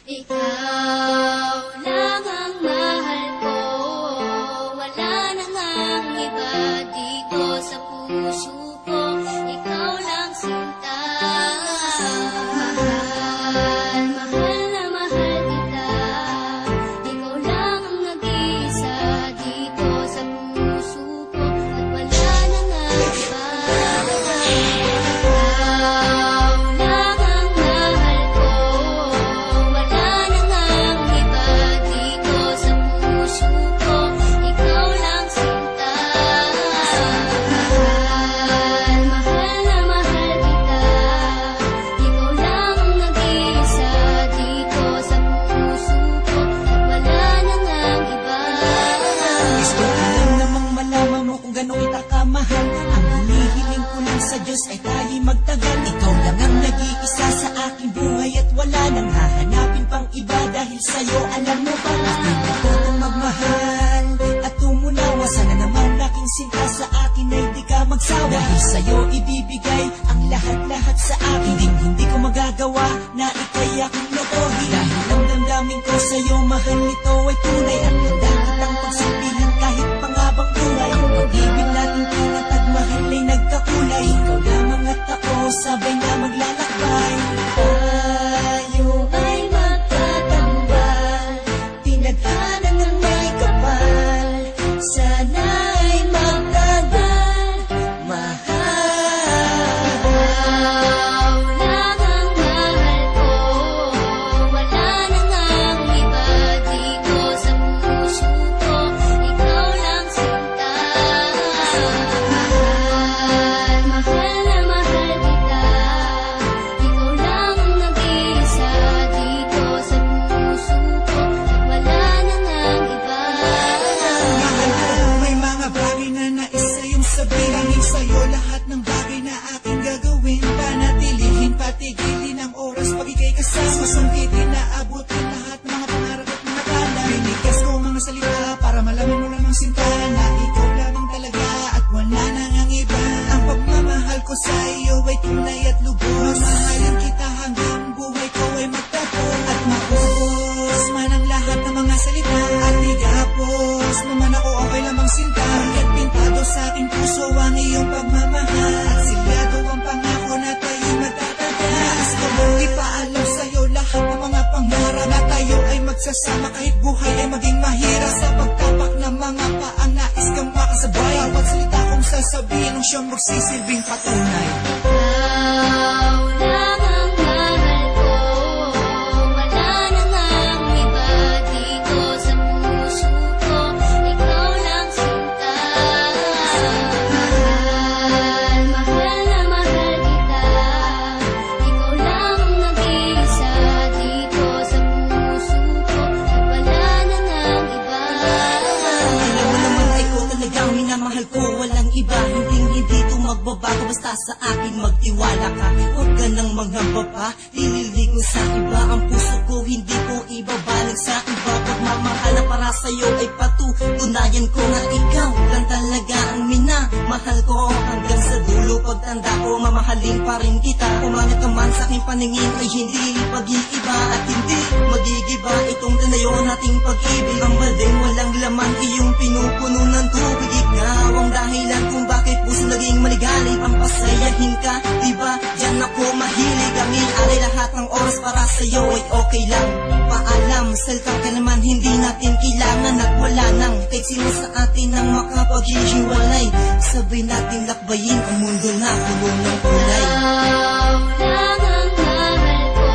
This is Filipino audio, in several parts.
Ikaw lang ang mahal ko, wala na ngang iba dito sa puso ko. Ikaw lang sinta, mahal, mahal na mahal kita. Ikaw lang ang nag-iisa dito sa puso ko, at wala na ngang iba. Sa Diyos ay tayo'y magtagal. Ikaw lang ang nag-iisa sa aking buhay, at wala nang hahanapin pang iba. Dahil sa'yo, alam mo ba, ako'y natutong magmahal at tumunawa. Sana naman aking sinta sa akin ay di ka magsawa. Dahil sa'yo ibibigay ang lahat-lahat sa akin. Hindi ko magagawa na ikay aking lokohin. Dahil ang damdamin ko sa'yo, mahal, nito ay tunay. At handa kitang pagsabihan kahit pangabang buhay. Ang pag-ibig natin tinatag, mahal, ay nagkakulay. Ikaw lamang at ako, sabay na maglalakbay. Tayo ay magtatambal, tinadhana ng may kapal. Sana ay magtagal, mahal. Ikaw lang ang mahal ko, wala na ngang iba dito sa puso ko. Ikaw lang sinta, mahal, mahal na mahal kita. Ikaw lang ang nag-iisa dito sa puso ko, at wala na ngang iba. Mahal ko, may mga bagay na nais sa'yong sabihin. Sa'yo lahat ng bagay na aking gagawin. Panatilihin, patigilin ang oras pag ika'y kasama. Sungkitin na abutin lahat ng mga pangarap at mga tala. Binigas ko mga salita para malaman mo lamang sinta na ikaw lamang talaga at wala nang ang iba. Ang pagmamahal ko sa'yo ay tunay at lubos. Mamahalin kita hanggang buhay ko ay magtapos. At maubos man ang lahat ng mga salita, at igapos naman ako, okay lamang sinta. Bakit pintado sa aking puso ang iyong pagmamahal, at sigado ang pangako na tayo'y magtatagal. Nais ko mong ipaalam sa'yo lahat ng mga pangarap, na tayo ay magsasama kahit buhay ay maging mahirap. Sa pagtapak ng mga paang nais kang makasabay, bawat salita kong sasabihin ang siyang magsisilbing patunay. Ikaw lang ang mahal ko, wala na ngang iba dito sa puso ko. Ikaw lang sinta, mahal, mahal na mahal kita. Ikaw lang ang nag-iisa dito sa puso ko, at wala na ngang iba. Alam mo naman, ikaw talagang minamahal ko, walang iba. Hindi ito magbabago, basta sa akin magtiwala ka. Huwag ka nang manghamba pa, lililigo sa iba. Ang puso ko hindi ko ibabalag sa iba. Pagmamahal na para sa'yo ay patutunayan ko na ikaw lang talaga ang minamahal ko. Hanggang sa dulo pagtanda ko, mamahalin pa rin kita. Kumanit ka man sa aking paningin ay hindi pag-iiba, at hindi magigiba itong tanayo nating pag-ibig. Ang baldeng walang laman, iyong pinupuno ng tubig. Ikaw ang dahilan kung bakit puso naging maligalig. Ang pasayahin ka, diba? Diyan ako mahilig. Kami alay lahat ng oras para sa'yo ay okay lang. Paalam, saltang ka naman, hindi natin kailangan. At wala nang kahit sino sa atin ang makapaghihiwalay. Sabay natin lakbayin ang mundo na puno ng kulay. Ikaw lang ang mahal ko,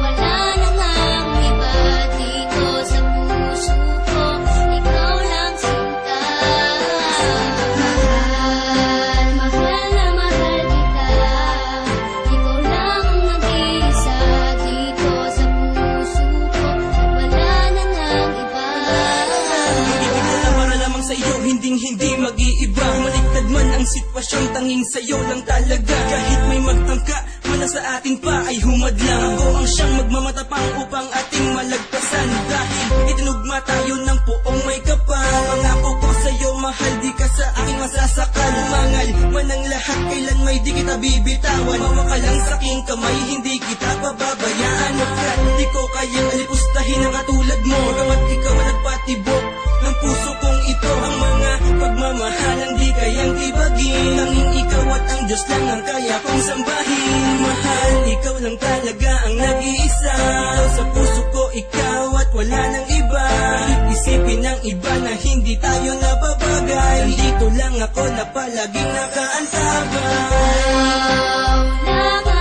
wala na ngang iba dito sa puso ko. Ikaw lang sinta, mahal, mahal na mahal kita. Ikaw lang ang nag-iisa dito sa puso ko, at wala na ngang iba. Ibig ko na para lamang sa iyo, hinding-hindi mag-iiba. Maligtad man ang sitwasyon, tanging sa'yo lang talaga. Kahit may magtangka, mana sa atin pa ay humadlang. Ako ang siyang magmamatapang upang ating malagpasan. Dahil itinugma tayo ng poong may kapal. Pangako ko sa'yo, mahal, di ka sa aking masasakal. Mangal man ang lahat, kailan may di kita bibitawan. Mawa ka lang sa aking kamay, hindi kita pababayaan. Di ko lang talaga ang nag-iisa. Dito sa puso ko ikaw at wala nang iba. Kahit isipin ng iba na hindi tayo nababagay, nandito lang ako na palaging nakaantabay. Ikaw lang